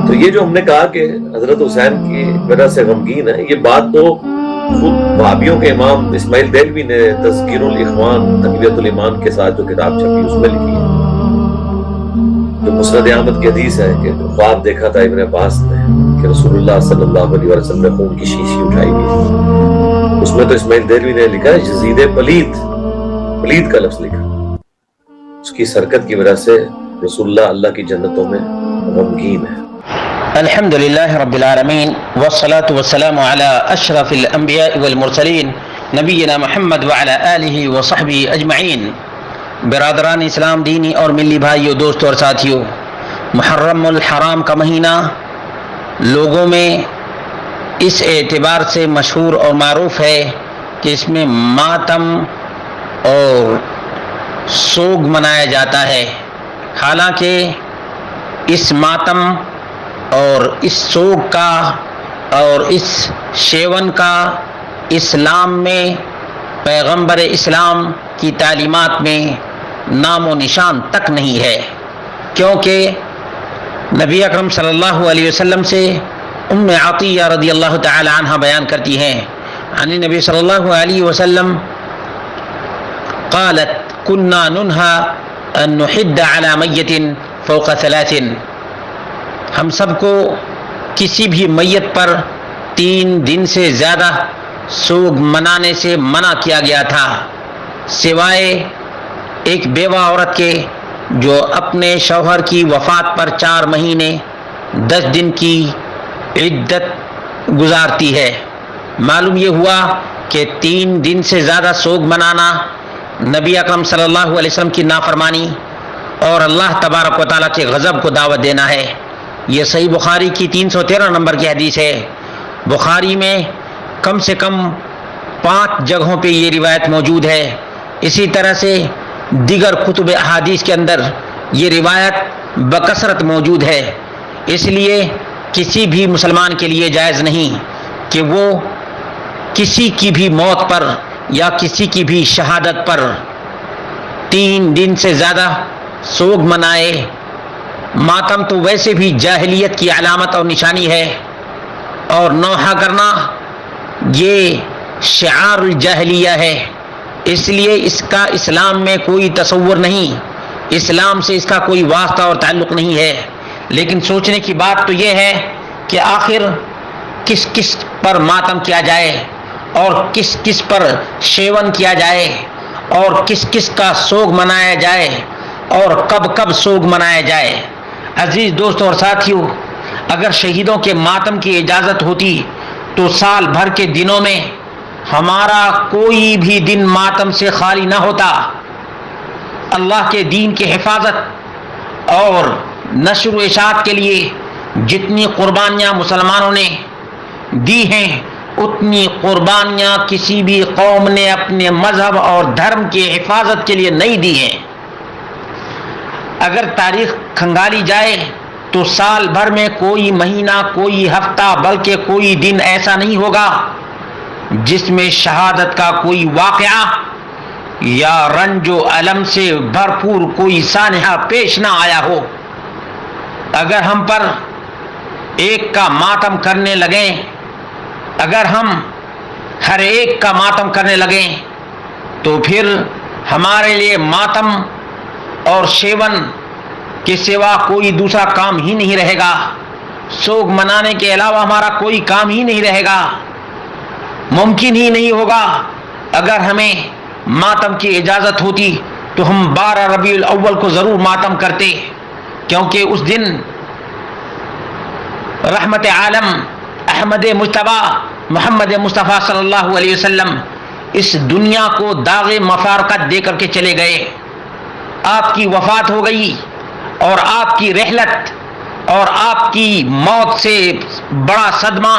تو یہ جو ہم نے کہا کہ حضرت حسین کی وجہ سے غمگین ہے، یہ بات تو خود وہابیوں کے امام اسماعیل دہلوی نے تذکیر الاخوان تقویۃ الایمان کے ساتھ جو کتاب چھپی اس میں لکھی ہے، جو مسند احمد کی حدیث ہے کہ خواب دیکھا تھا ابن عباس نے کہ رسول اللہ صلی اللہ علیہ وسلم نے خون کی شیشی اٹھائی ہوئی، اس میں تو اسماعیل دہلوی نے لکھا ہے یزید پلید کا لفظ لکھا، اس کی حرکت کی وجہ سے رسول اللہ اللہ کی جنتوں میں غمگین ہے۔ الحمد للہ رب العالمین والصلاة والسلام علی اشرف الانبیاء والمرسلین نبینا محمد وعلی آلہ وصحبہ اجمعین۔ برادران اسلام، دینی اور ملی بھائیوں، دوستوں اور ساتھیوں، محرم الحرام کا مہینہ لوگوں میں اس اعتبار سے مشہور اور معروف ہے کہ اس میں ماتم اور سوگ منایا جاتا ہے۔ حالانکہ اس ماتم اور اس سوگ کا اور اس شیون کا اسلام میں، پیغمبر اسلام کی تعلیمات میں نام و نشان تک نہیں ہے، کیونکہ نبی اکرم صلی اللہ علیہ وسلم سے ام عطیہ رضی اللہ تعالی عنہ بیان کرتی ہیں، عن نبی صلی اللہ علیہ وسلم قالت كنا ننهى ان نحد على میت فوق 3، ہم سب کو کسی بھی میت پر 3 دن سے زیادہ سوگ منانے سے منع کیا گیا تھا، سوائے ایک بیوہ عورت کے جو اپنے شوہر کی وفات پر 4 مہینے 10 دن کی عدت گزارتی ہے۔ معلوم یہ ہوا کہ 3 دن سے زیادہ سوگ منانا نبی اکرم صلی اللہ علیہ وسلم کی نافرمانی اور اللہ تبارک و تعالیٰ کے غضب کو دعوت دینا ہے۔ یہ صحیح بخاری کی 313 نمبر کی حدیث ہے۔ بخاری میں کم سے کم 5 جگہوں پہ یہ روایت موجود ہے، اسی طرح سے دیگر کتب احادیث کے اندر یہ روایت بکثرت موجود ہے۔ اس لیے کسی بھی مسلمان کے لیے جائز نہیں کہ وہ کسی کی بھی موت پر یا کسی کی بھی شہادت پر 3 دن سے زیادہ سوگ منائے۔ ماتم تو ویسے بھی جاہلیت کی علامت اور نشانی ہے، اور نوحہ کرنا یہ شعار الجاہلیہ ہے، اس لیے اس کا اسلام میں کوئی تصور نہیں، اسلام سے اس کا کوئی واسطہ اور تعلق نہیں ہے۔ لیکن سوچنے کی بات تو یہ ہے کہ آخر کس کس پر ماتم کیا جائے اور کس کس پر شیون کیا جائے اور کس کس کا سوگ منایا جائے اور کب کب سوگ منایا جائے۔ عزیز دوستوں اور ساتھیوں، اگر شہیدوں کے ماتم کی اجازت ہوتی تو سال بھر کے دنوں میں ہمارا کوئی بھی دن ماتم سے خالی نہ ہوتا۔ اللہ کے دین کی حفاظت اور نشر و اشاعت کے لیے جتنی قربانیاں مسلمانوں نے دی ہیں، اتنی قربانیاں کسی بھی قوم نے اپنے مذہب اور دھرم کی حفاظت کے لیے نہیں دی ہیں۔ اگر تاریخ کھنگالی جائے تو سال بھر میں کوئی مہینہ، کوئی ہفتہ، بلکہ کوئی دن ایسا نہیں ہوگا جس میں شہادت کا کوئی واقعہ یا رنج و الم سے بھرپور کوئی سانحہ پیش نہ آیا ہو۔ اگر ہم پر ایک کا ماتم کرنے لگیں، اگر ہم ہر ایک کا ماتم کرنے لگیں تو پھر ہمارے لیے ماتم اور شیون کے سوا کوئی دوسرا کام ہی نہیں رہے گا، سوگ منانے کے علاوہ ہمارا کوئی کام ہی نہیں رہے گا، ممکن ہی نہیں ہوگا۔ اگر ہمیں ماتم کی اجازت ہوتی تو ہم 12 ربیع الاول کو ضرور ماتم کرتے، کیونکہ اس دن رحمت عالم احمد مجتبی محمد مصطفیٰ صلی اللہ علیہ وسلم اس دنیا کو داغ مفارقت دے کر کے چلے گئے۔ آپ کی وفات ہو گئی اور آپ کی رحلت اور آپ کی موت سے بڑا صدمہ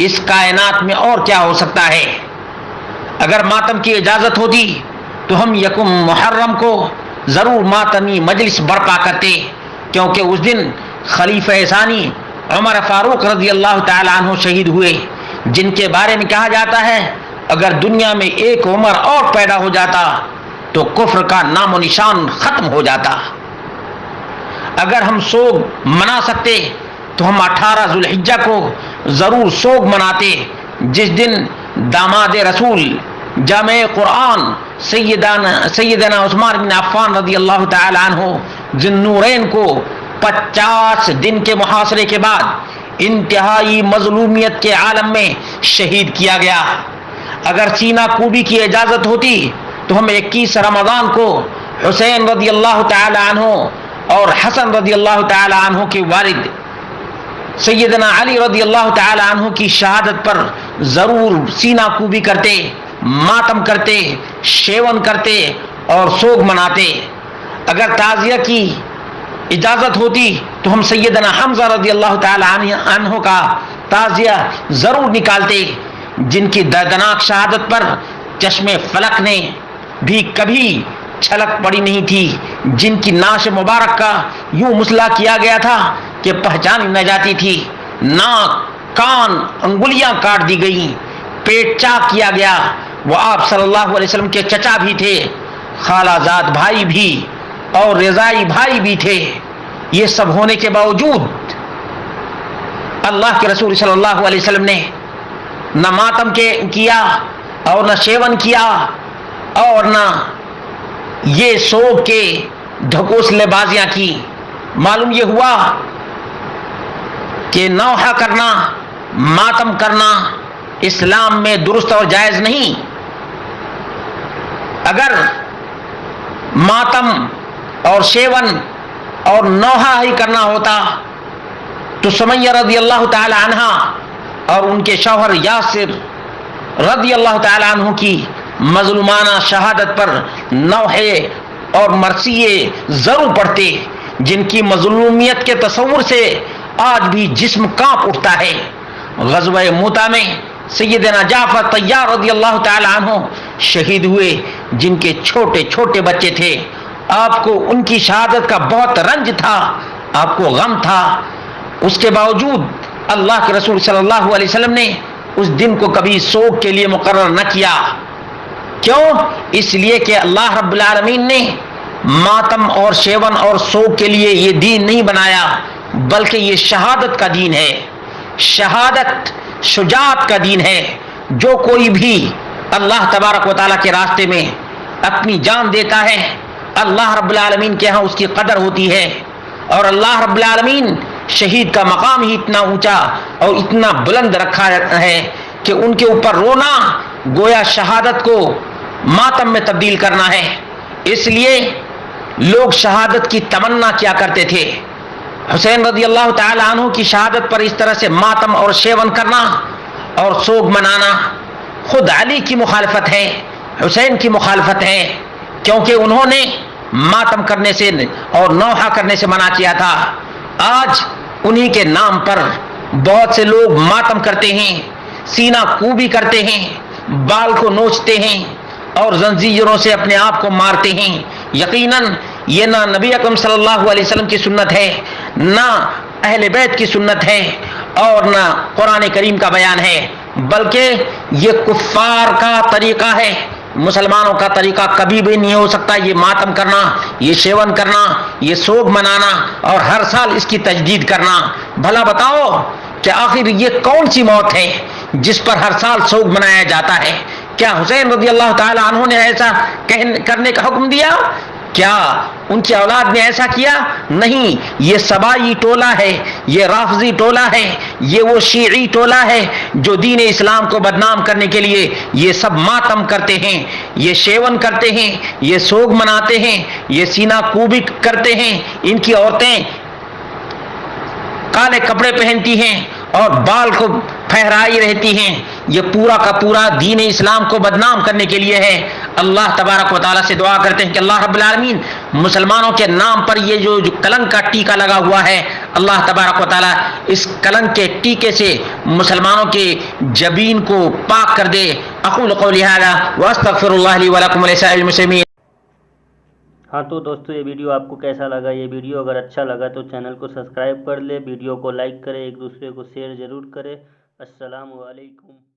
اس کائنات میں اور کیا ہو سکتا ہے۔ اگر ماتم کی اجازت ہوتی تو ہم 1 محرم کو ضرور ماتمی مجلس برپا کرتے، کیونکہ اس دن خلیفہ ثانی عمر فاروق رضی اللہ تعالی عنہ شہید ہوئے، جن کے بارے میں کہا جاتا ہے اگر دنیا میں ایک عمر اور پیدا ہو جاتا تو کفر کا نام و نشان ختم ہو جاتا۔ اگر ہم سوگ منا سکتے تو ہم 18 ذوالحجہ کو ضرور سوگ مناتے، جس دن داماد رسول جامع قرآن سیدنا عثمان بن عفان رضی اللہ تعالی عنہ ذی النورین کو 50 دن کے محاصرے کے بعد انتہائی مظلومیت کے عالم میں شہید کیا گیا۔ اگر سینہ کوبی کی اجازت ہوتی تو ہم 21 رمضان کو حسین رضی اللہ تعالی عنہ اور حسن رضی اللہ تعالی عنہ کے والد سیدنا علی رضی اللہ تعالی عنہ کی شہادت پر ضرور سینہ کوبی کرتے، ماتم کرتے، شیون کرتے اور سوگ مناتے۔ اگر تعزیہ کی اجازت ہوتی تو ہم سیدنا حمزہ رضی اللہ تعالی عنہ کا تعزیہ ضرور نکالتے، جن کی دردناک شہادت پر چشم فلک نے بھی کبھی چھلک پڑی نہیں تھی، جن کی ناش مبارک کا یوں مسلح کیا گیا تھا کہ پہچان نہ جاتی تھی، ناک، کان، انگلیاں کاٹ دی گئیں، پیٹ چاک کیا گیا۔ وہ آپ صلی اللہ علیہ وسلم کے چچا بھی تھے، خالہ زاد بھائی بھی اور رضائی بھائی بھی تھے۔ یہ سب ہونے کے باوجود اللہ کے رسول صلی اللہ علیہ وسلم نے نہ ماتم کیا اور نہ شیون کیا اور نہ یہ سوگ کے ڈھکوسلے بازیاں کی۔ معلوم یہ ہوا کہ نوحہ کرنا، ماتم کرنا اسلام میں درست اور جائز نہیں۔ اگر ماتم اور شیون اور نوحہ ہی کرنا ہوتا تو سمیہ رضی اللہ تعالی عنہ اور ان کے شوہر یاسر رضی اللہ تعالی عنہ کی مظلومانہ شہادت پر نوحے اور مرثیے ضرور پڑھتے، جن کی مظلومیت کے تصور سے آج بھی جسم کانپ اٹھتا ہے۔ غزوہ موتہ میں سیدنا جعفر طیار رضی اللہ تعالی عنہ شہید ہوئے، جن کے چھوٹے چھوٹے بچے تھے۔ آپ کو ان کی شہادت کا بہت رنج تھا، آپ کو غم تھا، اس کے باوجود اللہ کے رسول صلی اللہ علیہ وسلم نے اس دن کو کبھی سوگ کے لیے مقرر نہ کیا۔ کیوں؟ اس لیے کہ اللہ رب العالمین نے ماتم اور شیون اور سوگ کے لیے یہ دین نہیں بنایا، بلکہ یہ شہادت کا دین ہے، شہادت شجاعت کا دین ہے۔ جو کوئی بھی اللہ تبارک و تعالیٰ کے راستے میں اپنی جان دیتا ہے، اللہ رب العالمین کے ہاں اس کی قدر ہوتی ہے، اور اللہ رب العالمین شہید کا مقام ہی اتنا اونچا اور اتنا بلند رکھا ہے کہ ان کے اوپر رونا گویا شہادت کو ماتم میں تبدیل کرنا ہے۔ اس لیے لوگ شہادت کی تمنا کیا کرتے تھے۔ حسین رضی اللہ تعالی عنہ کی شہادت پر اس طرح سے ماتم اور شیون کرنا اور سوگ منانا خود علی کی مخالفت ہے، حسین کی مخالفت ہے، کیونکہ انہوں نے ماتم کرنے سے اور نوحہ کرنے سے منع کیا تھا۔ آج انہی کے نام پر بہت سے لوگ ماتم کرتے ہیں، سینہ کوبی کرتے ہیں، بال کو نوچتے ہیں اور زنجیروں سے اپنے آپ کو مارتے ہیں۔ یقیناً یہ نہ نبی اکرم صلی اللہ علیہ وسلم کی سنت ہے، نہ اہل بیت کی سنت ہے اور نہ قرآن کریم کا بیان ہے، بلکہ یہ کفار کا طریقہ ہے۔ مسلمانوں کا طریقہ کبھی بھی نہیں ہو سکتا یہ ماتم کرنا، یہ شیون کرنا، یہ سوگ منانا اور ہر سال اس کی تجدید کرنا۔ بھلا بتاؤ کہ آخر یہ کون سی موت ہے جس پر ہر سال سوگ منایا جاتا ہے؟ کیا حسین رضی اللہ تعالی عنہ نے ایسا کرنے کا حکم دیا؟ کیا ان کی اولاد نے ایسا کیا؟ نہیں، یہ سبائی ٹولہ ہے، یہ رافضی ٹولہ ہے، یہ وہ شیعی ٹولہ ہے جو دین اسلام کو بدنام کرنے کے لیے یہ سب ماتم کرتے ہیں، یہ شیون کرتے ہیں، یہ سوگ مناتے ہیں، یہ سینہ کوبی کرتے ہیں۔ ان کی عورتیں کالے کپڑے پہنتی ہیں اور بال کو پھہرائی رہتی ہیں، یہ پورا کا پورا دین اسلام کو بدنام کرنے کے لیے ہے۔ اللہ تبارک و تعالیٰ سے دعا کرتے ہیں کہ اللہ رب العالمین مسلمانوں کے نام پر یہ جو کلنک کا ٹیکا لگا ہوا ہے، اللہ تبارک و تعالیٰ اس کلنک کے ٹیکے سے مسلمانوں کے جبین کو پاک کر دے۔ اقول قولی ھذا واستغفر اللہ لی ولکم ولسائر المسلمین۔ ہاں تو دوستو یہ ویڈیو آپ کو کیسا لگا؟ یہ ویڈیو اگر اچھا لگا تو چینل کو سبسکرائب کر لے، ویڈیو کو لائک کرے، ایک دوسرے کو شیئر ضرور کرے۔ السلام علیکم۔